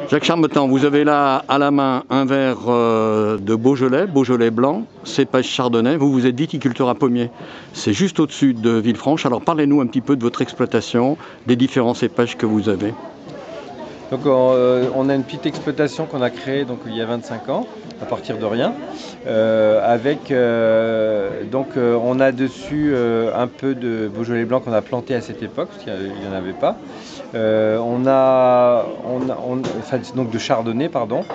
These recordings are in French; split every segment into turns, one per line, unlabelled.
Jacques Charmetan, vous avez là à la main un verre de Beaujolais blanc, cépage chardonnay. Vous êtes viticulteur à pommier. C'est juste au-dessus de Villefranche. Alors parlez-nous un petit peu de votre exploitation, des différents cépages que vous avez.
Donc on a une petite exploitation qu'on a créée donc, il y a 25 ans, à partir de rien. On a dessus un peu de Beaujolais blanc qu'on a planté à cette époque, parce qu'il n'y en avait pas. Donc de Chardonnay, pardon.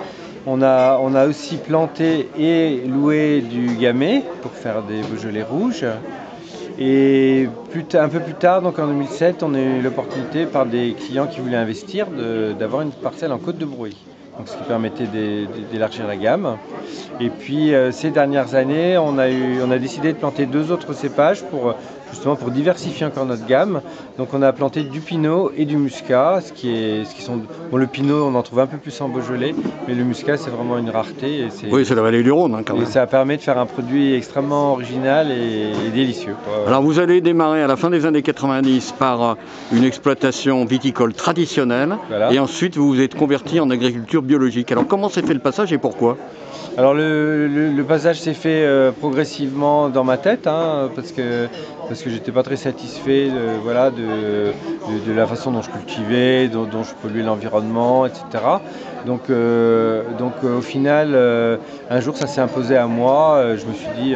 On a aussi planté et loué du Gamay pour faire des Beaujolais rouges. Et un peu plus tard, donc en 2007, on a eu l'opportunité par des clients qui voulaient investir d'avoir une parcelle en Côte de Brouilly, donc ce qui permettait d'élargir la gamme. Et puis ces dernières années, on a décidé de planter 2 autres cépages justement pour diversifier encore notre gamme. Donc on a planté du Pinot et du Muscat, le Pinot on en trouve un peu plus en Beaujolais, mais le Muscat c'est vraiment une rareté.
Oui, c'est la vallée du Rhône quand même.
Et ça permet de faire un produit extrêmement original et délicieux.
Alors vous allez démarrer à la fin des années 90 par une exploitation viticole traditionnelle, voilà. Et ensuite vous vous êtes converti en agriculture biologique. Alors comment s'est fait le passage et pourquoi ?
Alors le passage s'est fait progressivement dans ma tête, parce que j'étais pas très satisfait de la façon dont je cultivais, dont je polluais l'environnement, etc. Donc au final, un jour ça s'est imposé à moi. Je me suis dit,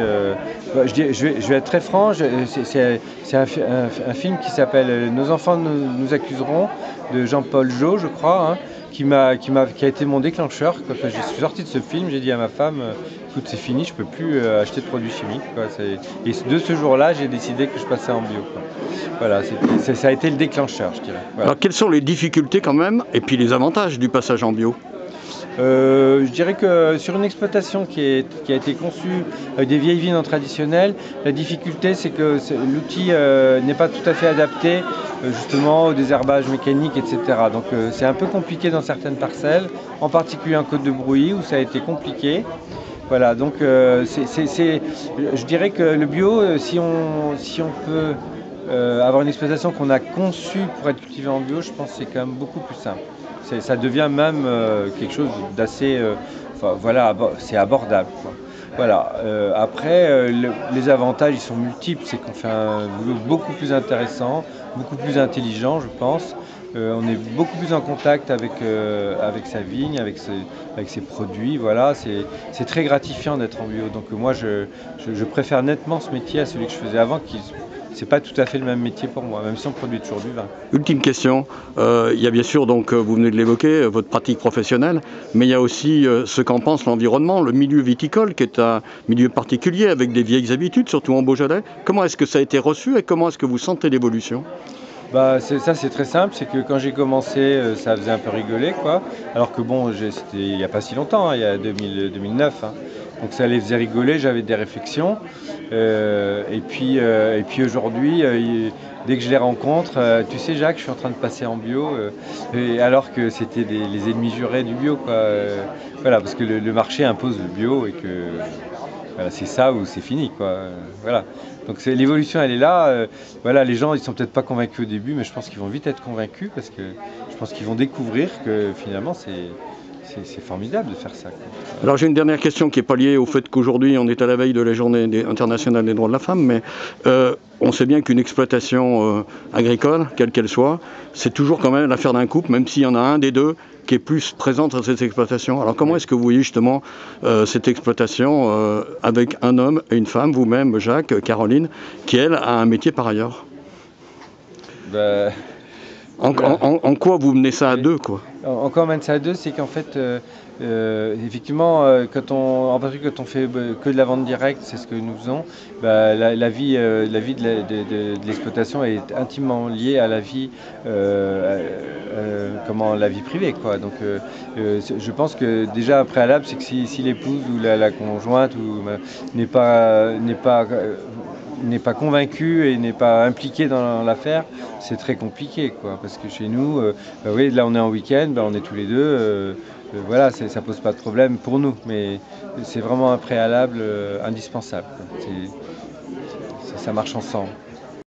je vais être très franc, c'est un film qui s'appelle Nos enfants nous accuseront de Jean-Paul Jox, je crois. Qui a été mon déclencheur. Quand je suis sorti de ce film, j'ai dit à ma femme, écoute, c'est fini, je peux plus acheter de produits chimiques. Et de ce jour-là, j'ai décidé que je passais en bio. Voilà, ça a été le déclencheur, je dirais. Voilà.
Alors, quelles sont les difficultés quand même, et puis les avantages du passage en bio ?
Je dirais que sur une exploitation qui a été conçue avec des vieilles vignes non traditionnelles, la difficulté c'est que l'outil n'est pas tout à fait adapté justement au désherbage mécanique, etc. Donc c'est un peu compliqué dans certaines parcelles, en particulier en Côte de Brouilly où ça a été compliqué. Voilà, donc je dirais que le bio, si on peut avoir une exploitation qu'on a conçue pour être cultivée en bio, je pense que c'est quand même beaucoup plus simple. Ça devient même quelque chose d'assez, c'est abordable, quoi. Voilà. Après, les avantages, ils sont multiples. C'est qu'on fait un boulot beaucoup plus intéressant, beaucoup plus intelligent, je pense. On est beaucoup plus en contact avec sa vigne, avec ses produits. Voilà. C'est très gratifiant d'être en bio. Donc moi, je préfère nettement ce métier à celui que je faisais avant, c'est pas tout à fait le même métier pour moi, même si on produit toujours du vin.
Ultime question, il y a bien sûr, donc, vous venez de l'évoquer, votre pratique professionnelle, mais il y a aussi ce qu'en pense l'environnement, le milieu viticole, qui est un milieu particulier, avec des vieilles habitudes, surtout en Beaujolais. Comment est-ce que ça a été reçu et comment est-ce que vous sentez l'évolution ?
C'est très simple, c'est que quand j'ai commencé, ça faisait un peu rigoler, quoi. Alors que bon, c'était il n'y a pas si longtemps, il y a 2009. Donc ça les faisait rigoler, j'avais des réflexions. Et puis aujourd'hui, dès que je les rencontre, tu sais Jacques, je suis en train de passer en bio, alors que c'était les ennemis jurés du bio, quoi. Voilà, parce que le marché impose le bio et que voilà, c'est ça ou c'est fini, quoi. Voilà. Donc l'évolution, elle est là. Voilà, les gens, ils sont peut-être pas convaincus au début, mais je pense qu'ils vont vite être convaincus parce que je pense qu'ils vont découvrir que finalement c'est formidable de faire ça, quoi.
Alors j'ai une dernière question qui n'est pas liée au fait qu'aujourd'hui on est à la veille de la journée internationale des droits de la femme, mais on sait bien qu'une exploitation agricole, quelle qu'elle soit, c'est toujours quand même l'affaire d'un couple, même s'il y en a un des deux qui est plus présent dans cette exploitation. Alors comment est-ce que vous voyez justement cette exploitation avec un homme et une femme, vous-même Jacques, Caroline, qui elle a un métier par ailleurs ? En quoi vous menez ça à deux, quoi ?
Encore mène ça à deux, c'est qu'en fait, effectivement, en particulier quand on fait que de la vente directe, c'est ce que nous faisons, la vie de l'exploitation est intimement liée à la vie, la vie privée, quoi. Donc, je pense que déjà un préalable, c'est que si l'épouse ou la conjointe n'est pas convaincu et n'est pas impliqué dans l'affaire, c'est très compliqué, quoi. Parce que chez nous, oui, là on est en week-end, on est tous les deux, voilà, ça pose pas de problème pour nous, mais c'est vraiment un préalable indispensable, quoi. Ça marche ensemble.